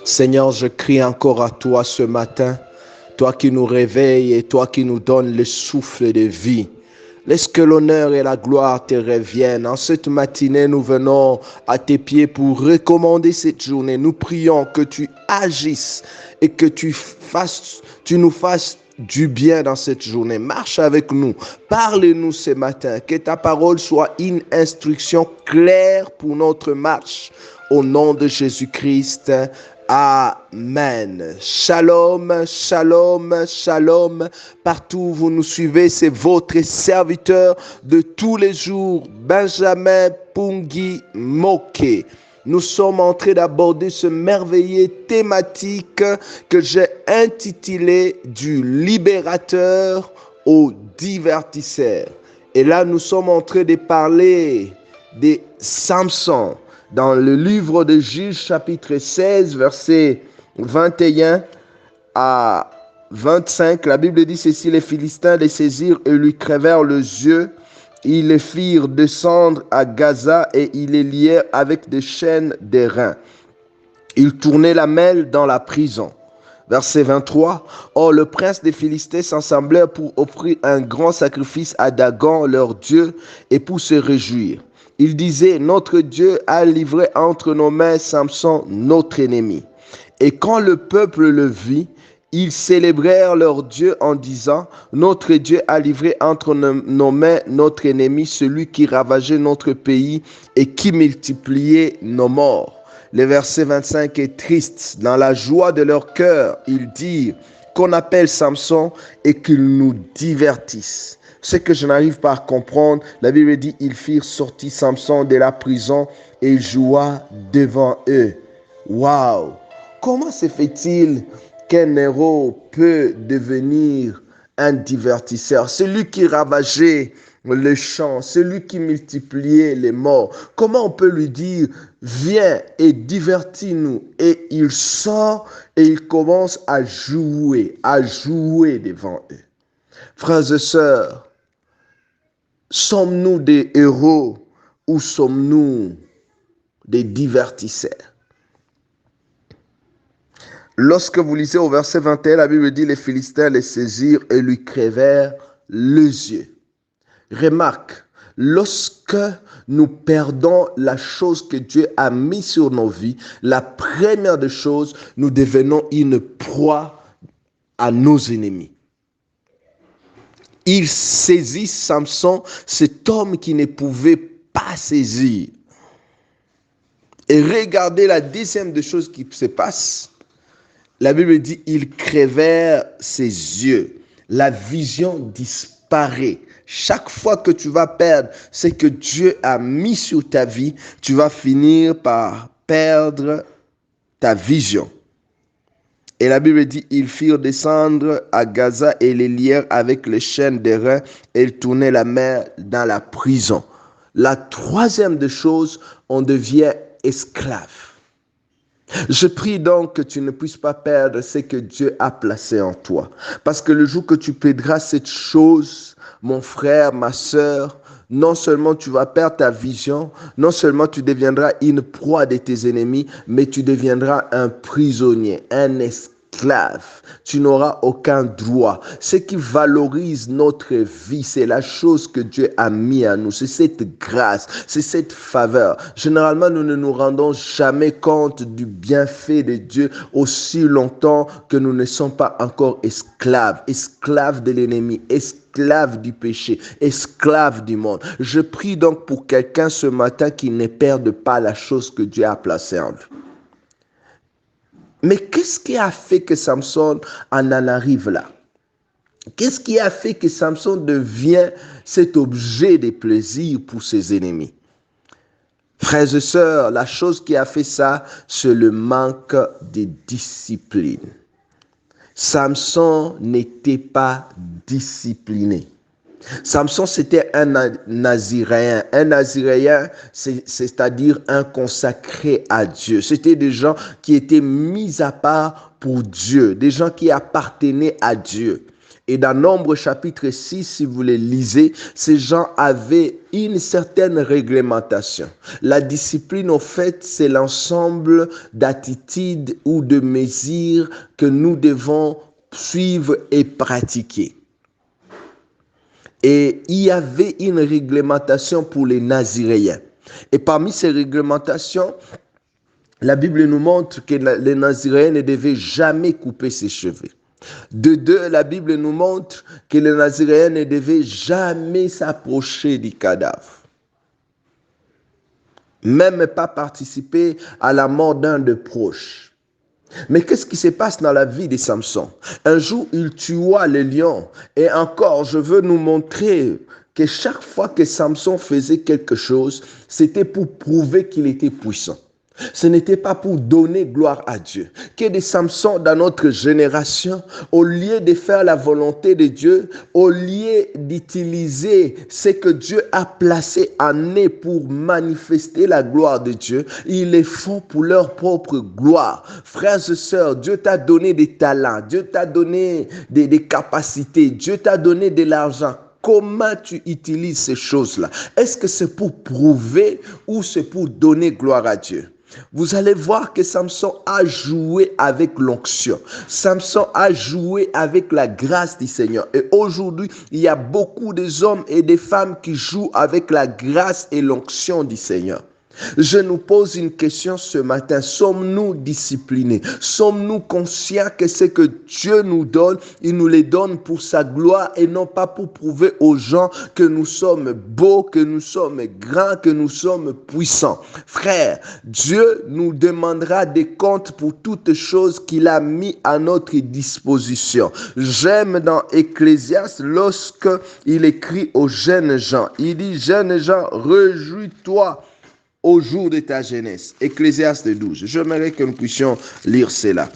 Seigneur, je crie encore à toi ce matin, toi qui nous réveilles et toi qui nous donnes le souffle de vie. Laisse que l'honneur et la gloire te reviennent. En cette matinée, nous venons à tes pieds pour recommander cette journée. Nous prions que tu agisses et que tu nous fasses du bien dans cette journée. Marche avec nous. Parle-nous ce matin. Que ta parole soit une instruction claire pour notre marche. Au nom de Jésus-Christ. Amen. Shalom, shalom, shalom. Partout où vous nous suivez, c'est votre serviteur de tous les jours, Benjamin Pungi Moke. Nous sommes en train d'aborder ce merveilleux thématique que j'ai intitulé du libérateur au divertisseur. Et là, nous sommes en train de parler de Samson. Dans le livre de Juges, chapitre 16, versets 21 à 25, la Bible dit ceci: les Philistins les saisirent et lui crevèrent les yeux. Ils les firent descendre à Gaza et ils les lièrent avec des chaînes d'airain. Ils tournaient la mêle dans la prison. Verset 23. Or, le prince des Philistins s'assemblèrent pour offrir un grand sacrifice à Dagon, leur Dieu, et pour se réjouir. Il disait: notre Dieu a livré entre nos mains Samson, notre ennemi. Et quand le peuple le vit, ils célébrèrent leur Dieu en disant: notre Dieu a livré entre nos mains notre ennemi, celui qui ravageait notre pays et qui multipliait nos morts. Le verset 25 est triste. Dans la joie de leur cœur, ils dirent qu'on appelle Samson et qu'il nous divertisse. Ce que je n'arrive pas à comprendre, la Bible dit: ils firent sortir Samson de la prison et il joua devant eux. Waouh! Comment se fait-il qu'un héros peut devenir un divertisseur? Celui qui ravageait les champs, celui qui multipliait les morts. Comment on peut lui dire: viens et divertis-nous? Et il sort et il commence à jouer devant eux. Frères et sœurs, sommes-nous des héros ou sommes-nous des divertisseurs? Lorsque vous lisez au verset 21, la Bible dit: les Philistins les saisirent et lui crevèrent les yeux. Remarque, lorsque nous perdons la chose que Dieu a mise sur nos vies, la première des choses, nous devenons une proie à nos ennemis. Il saisit Samson, cet homme qui ne pouvait pas saisir. Et regardez la deuxième des choses qui se passe. La Bible dit: ils crevèrent ses yeux. La vision disparaît. Chaque fois que tu vas perdre ce que Dieu a mis sur ta vie, tu vas finir par perdre ta vision. Et la Bible dit: ils firent descendre à Gaza et les lièrent avec les chaînes d'airain et ils tournaient la mer dans la prison. La troisième des choses, on devient esclave. Je prie donc que tu ne puisses pas perdre ce que Dieu a placé en toi. Parce que le jour que tu perdras cette chose, mon frère, ma sœur, non seulement tu vas perdre ta vision, non seulement tu deviendras une proie de tes ennemis, mais tu deviendras un prisonnier, un esclave. Tu n'auras aucun droit. Ce qui valorise notre vie, c'est la chose que Dieu a mis à nous. C'est cette grâce, c'est cette faveur. Généralement, nous ne nous rendons jamais compte du bienfait de Dieu aussi longtemps que nous ne sommes pas encore esclaves, esclaves de l'ennemi, esclaves du péché, esclaves du monde. Je prie donc pour quelqu'un ce matin qui ne perde pas la chose que Dieu a placée en lui. Mais qu'est-ce qui a fait que Samson en arrive là? Qu'est-ce qui a fait que Samson devient cet objet de plaisir pour ses ennemis? Frères et sœurs, la chose qui a fait ça, c'est le manque de discipline. Samson n'était pas discipliné. Samson, c'était un naziréen. Un naziréen, c'est-à-dire un consacré à Dieu. C'était des gens qui étaient mis à part pour Dieu, des gens qui appartenaient à Dieu. Et dans Nombre chapitre 6, si vous les lisez, ces gens avaient une certaine réglementation. La discipline, au fait, c'est l'ensemble d'attitudes ou de mesures que nous devons suivre et pratiquer. Et il y avait une réglementation pour les Naziréens. Et parmi ces réglementations, la Bible nous montre que les Naziréens ne devaient jamais couper ses cheveux. De deux, la Bible nous montre que les Naziréens ne devaient jamais s'approcher du cadavre. Même pas participer à la mort d'un de proches. Mais qu'est-ce qui se passe dans la vie de Samson? Un jour, il tua le lion. Et encore, je veux nous montrer que chaque fois que Samson faisait quelque chose, c'était pour prouver qu'il était puissant. Ce n'était pas pour donner gloire à Dieu. Que des Samson dans notre génération, au lieu de faire la volonté de Dieu, au lieu d'utiliser ce que Dieu a placé en eux pour manifester la gloire de Dieu, ils le font pour leur propre gloire. Frères et sœurs, Dieu t'a donné des talents, Dieu t'a donné des capacités, Dieu t'a donné de l'argent. Comment tu utilises ces choses-là? Est-ce que c'est pour prouver ou c'est pour donner gloire à Dieu? Vous allez voir que Samson a joué avec l'onction. Samson a joué avec la grâce du Seigneur. Et aujourd'hui, il y a beaucoup d'hommes et de femmes qui jouent avec la grâce et l'onction du Seigneur. Je nous pose une question ce matin. Sommes-nous disciplinés? Sommes-nous conscients que ce que Dieu nous donne, il nous les donne pour sa gloire et non pas pour prouver aux gens que nous sommes beaux, que nous sommes grands, que nous sommes puissants? Frères, Dieu nous demandera des comptes pour toutes choses qu'il a mis à notre disposition. J'aime dans Ecclésiaste lorsque il écrit aux jeunes gens. Il dit, jeunes gens, réjouis-toi au jour de ta jeunesse. Ecclésiaste 12. J'aimerais que nous puissions lire cela.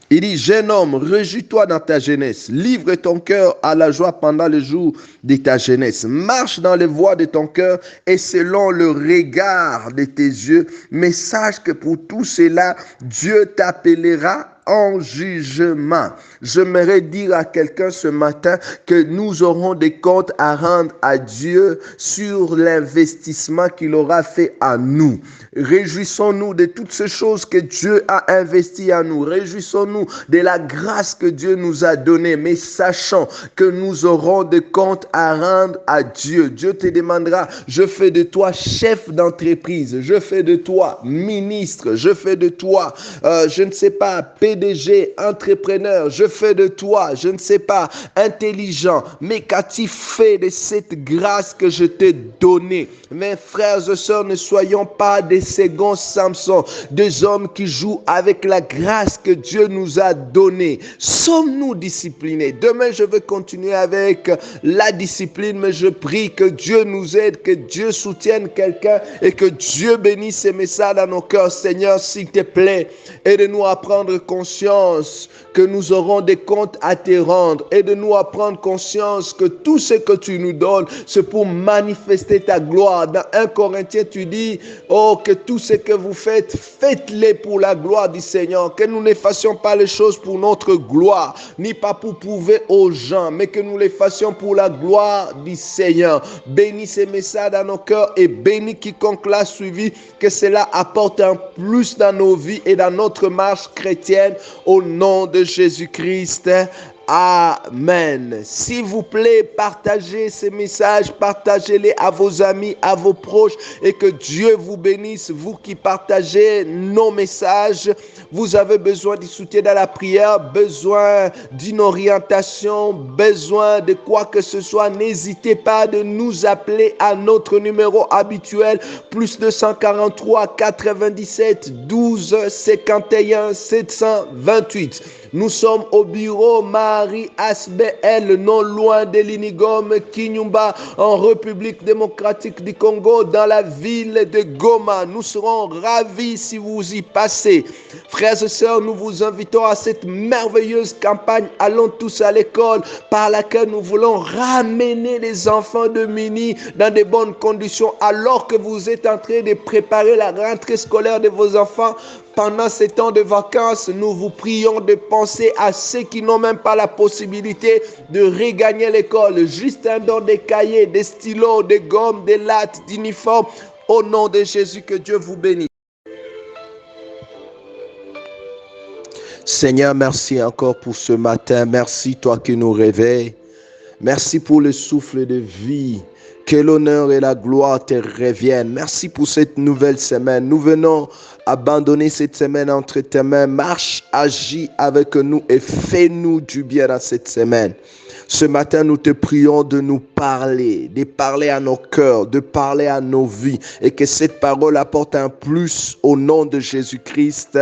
Il dit, jeune homme, réjouis-toi dans ta jeunesse. Livre ton cœur à la joie pendant le jour de ta jeunesse. Marche dans les voies de ton cœur et selon le regard de tes yeux. Mais sache que pour tout cela, Dieu t'appellera en jugement. J'aimerais dire à quelqu'un ce matin que nous aurons des comptes à rendre à Dieu sur l'investissement qu'il aura fait à nous. Réjouissons-nous de toutes ces choses que Dieu a investies en nous. Réjouissons-nous de la grâce que Dieu nous a donnée. Mais sachant que nous aurons des comptes à rendre à Dieu. Dieu te demandera, je fais de toi chef d'entreprise. Je fais de toi ministre. Je fais de toi, je ne sais pas, PDG, entrepreneur. Je fais de toi, je ne sais pas, intelligent. Mais qu'as-tu fait de cette grâce que je t'ai donnée? Mes frères et sœurs, ne soyons pas des seconds Samson, des hommes qui jouent avec la grâce que Dieu nous a donnée. Sommes-nous disciplinés? Demain, je vais continuer avec la discipline, mais je prie que Dieu nous aide, que Dieu soutienne quelqu'un et que Dieu bénisse ces messages dans nos cœurs. Seigneur, s'il te plaît, aide-nous à prendre conscience que nous aurons des comptes à te rendre. Aide-nous à prendre conscience que tout ce que tu nous donnes, c'est pour manifester ta gloire. Dans 1 Corinthiens, tu dis, oh, que tout ce que vous faites, faites-le pour la gloire du Seigneur. Que nous ne fassions pas les choses pour notre gloire, ni pas pour prouver aux gens, mais que nous les fassions pour la gloire du Seigneur. Bénis ces messages dans nos cœurs et bénis quiconque l'a suivi, que cela apporte un plus dans nos vies et dans notre marche chrétienne, au nom de Jésus-Christ. Amen. S'il vous plaît, partagez ces messages, partagez-les à vos amis, à vos proches, et que Dieu vous bénisse, vous qui partagez nos messages. Vous avez besoin du soutien dans la prière, besoin d'une orientation, besoin de quoi que ce soit. N'hésitez pas de nous appeler à notre numéro habituel, plus 243 97 12 51 728. Nous sommes au bureau Marie Asbel, non loin de Linigom, Kinyumba, en République démocratique du Congo, dans la ville de Goma. Nous serons ravis si vous y passez. Frères et sœurs, nous vous invitons à cette merveilleuse campagne « Allons tous à l'école » par laquelle nous voulons ramener les enfants de Mini dans de bonnes conditions alors que vous êtes en train de préparer la rentrée scolaire de vos enfants. pendant ces temps de vacances, nous vous prions de penser à ceux qui n'ont même pas la possibilité de regagner l'école. Juste un don des cahiers, des stylos, des gommes, des lattes, d'uniformes. Au nom de Jésus, que Dieu vous bénisse. Seigneur, merci encore pour ce matin. Merci, toi qui nous réveilles. Merci pour le souffle de vie. Que l'honneur et la gloire te reviennent. Merci pour cette nouvelle semaine. Nous venons abandonner cette semaine entre tes mains. Marche, agis avec nous et fais-nous du bien dans cette semaine. Ce matin, nous te prions de nous parler, de parler à nos cœurs, de parler à nos vies et que cette parole apporte un plus au nom de Jésus-Christ.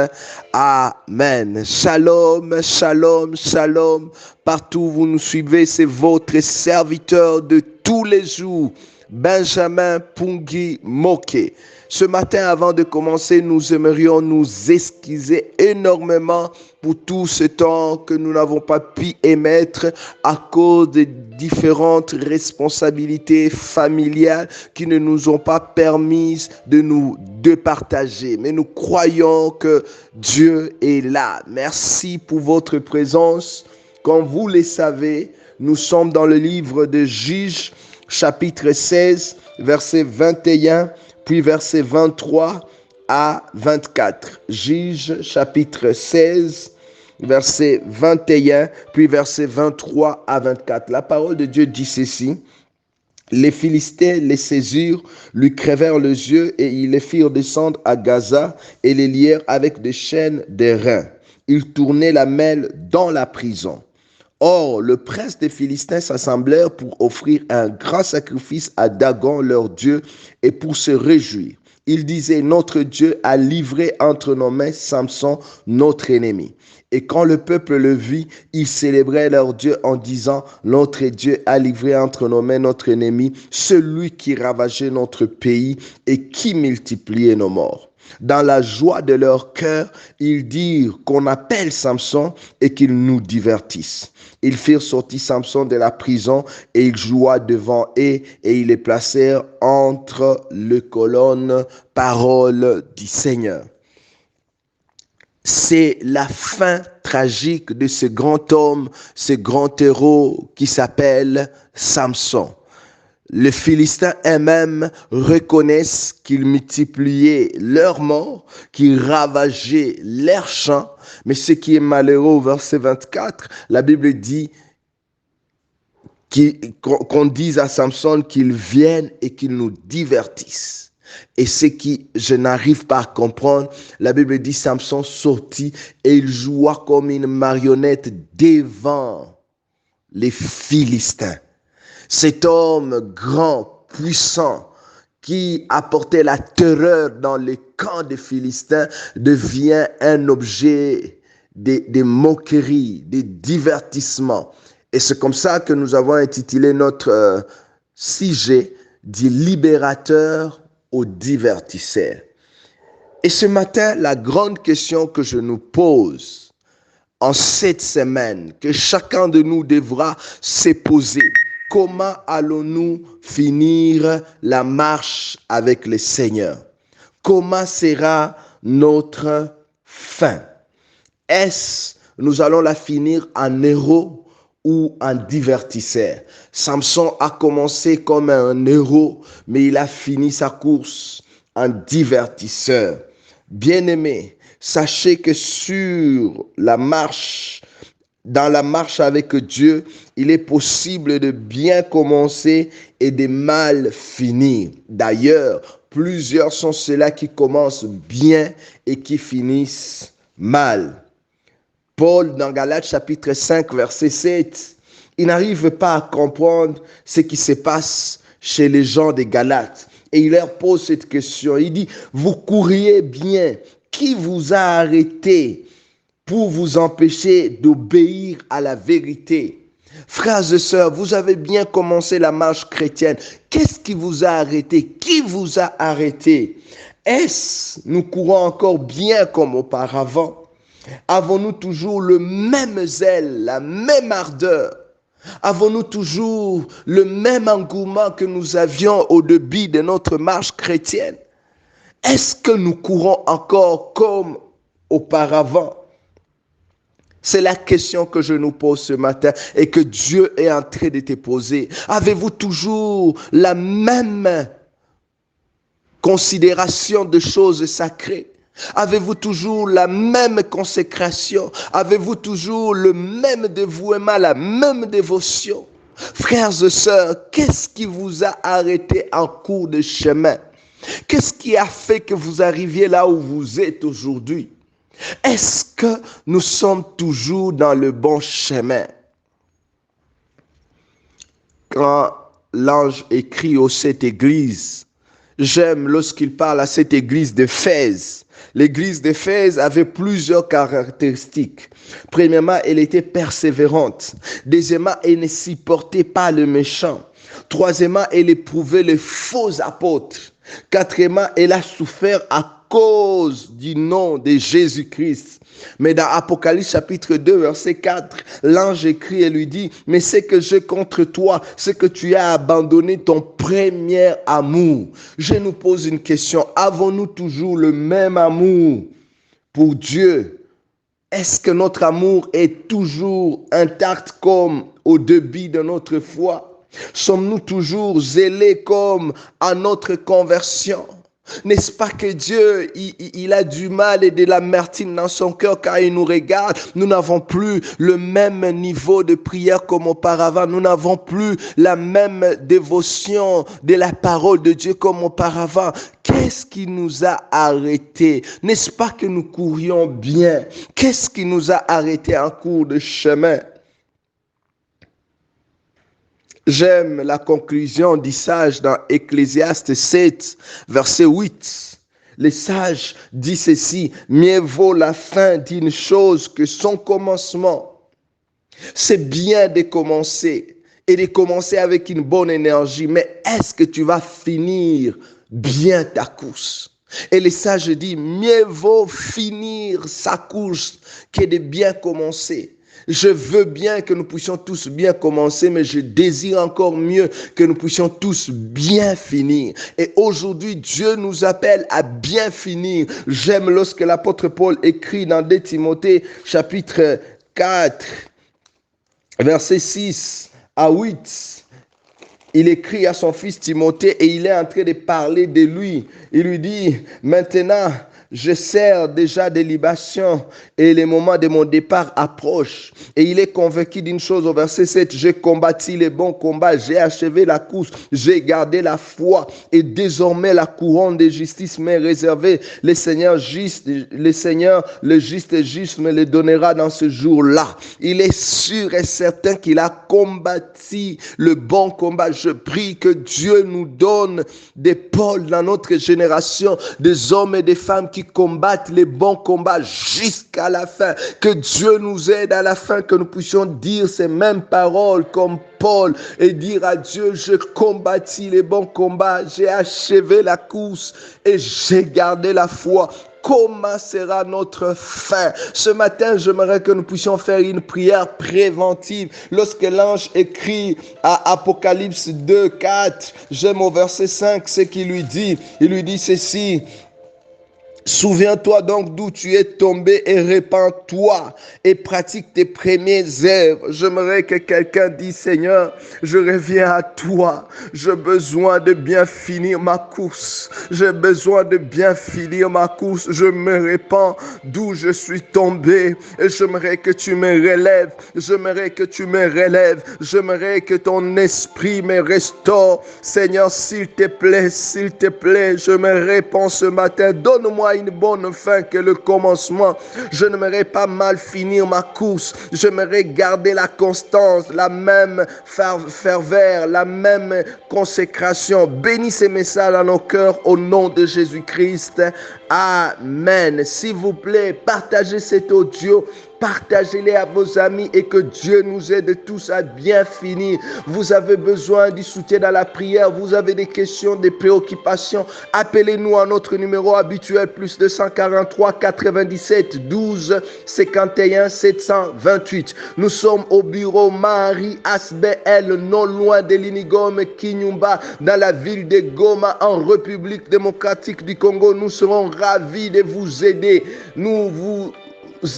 Amen. Shalom, shalom, shalom. Partout où vous nous suivez, c'est votre serviteur de tous les jours, Benjamin Pungui Moké. Ce matin, avant de commencer, nous aimerions nous excuser énormément pour tout ce temps que nous n'avons pas pu émettre à cause de différentes responsabilités familiales qui ne nous ont pas permis de partager. Mais nous croyons que Dieu est là. Merci pour votre présence. Comme vous le savez, nous sommes dans le livre de Juges, chapitre 16, verset 21, puis verset 23 à 24. Juges, chapitre 16, verset 21, puis verset 23 à 24. La parole de Dieu dit ceci. Les Philistins les saisirent, lui crevèrent les yeux et ils les firent descendre à Gaza et les lièrent avec des chaînes d'airain. Ils tournaient la mêle dans la prison. Or, le prince des Philistins s'assemblèrent pour offrir un grand sacrifice à Dagon, leur Dieu, et pour se réjouir. Ils disaient, notre Dieu a livré entre nos mains Samson, notre ennemi. Et quand le peuple le vit, ils célébraient leur Dieu en disant, notre Dieu a livré entre nos mains notre ennemi, celui qui ravageait notre pays et qui multipliait nos morts. Dans la joie de leur cœur, ils dirent qu'on appelle Samson et qu'il nous divertisse. Ils firent sortir Samson de la prison et il joua devant eux et ils les placèrent entre les colonnes, parole du Seigneur. C'est la fin tragique de ce grand homme, ce grand héros qui s'appelle Samson. Les Philistins eux-mêmes reconnaissent qu'ils multipliaient leurs morts, qu'ils ravageaient leurs champs. Mais ce qui est malheureux au verset 24, la Bible dit qu'on dise à Samson qu'il vienne et qu'il nous divertisse. Et ce qui je n'arrive pas à comprendre, la Bible dit Samson sortit et il joua comme une marionnette devant les Philistins. Cet homme grand, puissant, qui apportait la terreur dans les camps des Philistins, devient un objet de moquerie, de divertissement. Et c'est comme ça que nous avons intitulé notre sujet du libérateur au divertisseur. Et ce matin, la grande question que je nous pose en cette semaine, que chacun de nous devra se poser, comment allons-nous finir la marche avec le Seigneur? Comment sera notre fin? Est-ce nous allons la finir en héros ou en divertisseur? Samson a commencé comme un héros, mais il a fini sa course en divertisseur. Bien-aimés, sachez que dans la marche avec Dieu, il est possible de bien commencer et de mal finir. D'ailleurs, plusieurs sont ceux-là qui commencent bien et qui finissent mal. Paul, dans Galates chapitre 5, verset 7, il n'arrive pas à comprendre ce qui se passe chez les gens de Galates. Et il leur pose cette question. Il dit, vous couriez bien. Qui vous a arrêté pour vous empêcher d'obéir à la vérité? Frères et sœurs, vous avez bien commencé la marche chrétienne. Qu'est-ce qui vous a arrêté? Qui vous a arrêté? Est-ce nous courons encore bien comme auparavant? Avons-nous toujours le même zèle, la même ardeur? Avons-nous toujours le même engouement que nous avions au début de notre marche chrétienne? Est-ce que nous courons encore comme auparavant? C'est la question que je nous pose ce matin et que Dieu est en train de te poser. Avez-vous toujours la même considération de choses sacrées? Avez-vous toujours la même consécration? Avez-vous toujours le même dévouement, la même dévotion? Frères et sœurs, qu'est-ce qui vous a arrêté en cours de chemin? Qu'est-ce qui a fait que vous arriviez là où vous êtes aujourd'hui? Est-ce que nous sommes toujours dans le bon chemin? Quand l'ange écrit aux sept églises, j'aime lorsqu'il parle à cette église d'Éphèse. L'église d'Éphèse avait plusieurs caractéristiques. Premièrement, elle était persévérante. Deuxièmement, elle ne supportait pas le méchant. Troisièmement, elle éprouvait les faux apôtres. Quatrièmement, elle a souffert à cause du nom de Jésus-Christ. Mais dans Apocalypse chapitre 2, verset 4, l'ange écrit et lui dit, « Mais c'est que j'ai contre toi, c'est que tu as abandonné ton premier amour. » Je nous pose une question, avons-nous toujours le même amour pour Dieu? Est-ce que notre amour est toujours intact comme au début de notre foi? Sommes-nous toujours zélés comme à notre conversion? N'est-ce pas que Dieu, il a du mal et de l'amertume dans son cœur car il nous regarde. Nous n'avons plus le même niveau de prière comme auparavant. Nous n'avons plus la même dévotion de la parole de Dieu comme auparavant. Qu'est-ce qui nous a arrêtés? N'est-ce pas que nous courions bien? Qu'est-ce qui nous a arrêtés en cours de chemin? J'aime la conclusion du sage dans Ecclésiaste 7, verset 8. Le sage dit ceci, « Mieux vaut la fin d'une chose que son commencement. » C'est bien de commencer et de commencer avec une bonne énergie, mais est-ce que tu vas finir bien ta course? Et le sage dit, « Mieux vaut finir sa course que de bien commencer. » Je veux bien que nous puissions tous bien commencer, mais je désire encore mieux que nous puissions tous bien finir. Et aujourd'hui, Dieu nous appelle à bien finir. J'aime lorsque l'apôtre Paul écrit dans 2 Timothée, chapitre 4, versets 6 à 8. Il écrit à son fils Timothée et il est en train de parler de lui. Il lui dit, maintenant, je sers déjà des libations et le moment de mon départ approche. Et il est convaincu d'une chose au verset 7, j'ai combattu les bons combats, j'ai achevé la course, j'ai gardé la foi et désormais la couronne de justice m'est réservée. Le Seigneur, le juste et juste me le donnera dans ce jour-là. Il est sûr et certain qu'il a combattu le bon combat. Je prie que Dieu nous donne des Pauls dans notre génération, des hommes et des femmes qui combattent les bons combats jusqu'à la fin. Que Dieu nous aide à la fin, que nous puissions dire ces mêmes paroles comme Paul et dire à Dieu, je combattis les bons combats, j'ai achevé la course et j'ai gardé la foi. Comment sera notre fin? Ce matin, j'aimerais que nous puissions faire une prière préventive. Lorsque l'ange écrit à Apocalypse 2, 4, j'aime au verset 5 ce qu'il lui dit. Il lui dit ceci. Souviens-toi donc d'où tu es tombé et répands-toi et pratique tes premières œuvres. J'aimerais que quelqu'un dise, Seigneur, je reviens à toi. J'ai besoin de bien finir ma course. J'ai besoin de bien finir ma course. Je me répands d'où je suis tombé et j'aimerais que tu me relèves. J'aimerais que tu me relèves. J'aimerais que ton esprit me restaure. Seigneur, s'il te plaît, je me répands ce matin. Donne-moi une bonne fin que le commencement. Je n'aimerais pas mal finir ma course. J'aimerais garder la constance, la même ferveur, la même consécration. Bénis ces messages dans nos cœurs au nom de Jésus-Christ. Amen. S'il vous plaît, partagez cet audio. partagez-les à vos amis et que Dieu nous aide tous à bien finir. Vous avez besoin du soutien dans la prière, vous avez des questions, des préoccupations, appelez-nous à notre numéro habituel plus 243 97 12 51 728. Nous sommes au bureau Marie Asbel, non loin de l'Inigome Kinyumba, dans la ville de Goma, en République démocratique du Congo. Nous serons ravis de vous aider. Nous vous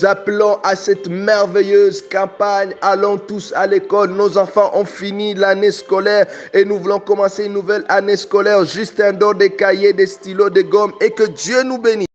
appelons à cette merveilleuse campagne. Allons tous à l'école. Nos enfants ont fini l'année scolaire et nous voulons commencer une nouvelle année scolaire. Juste un don de cahiers, des stylos, de gomme et que Dieu nous bénisse.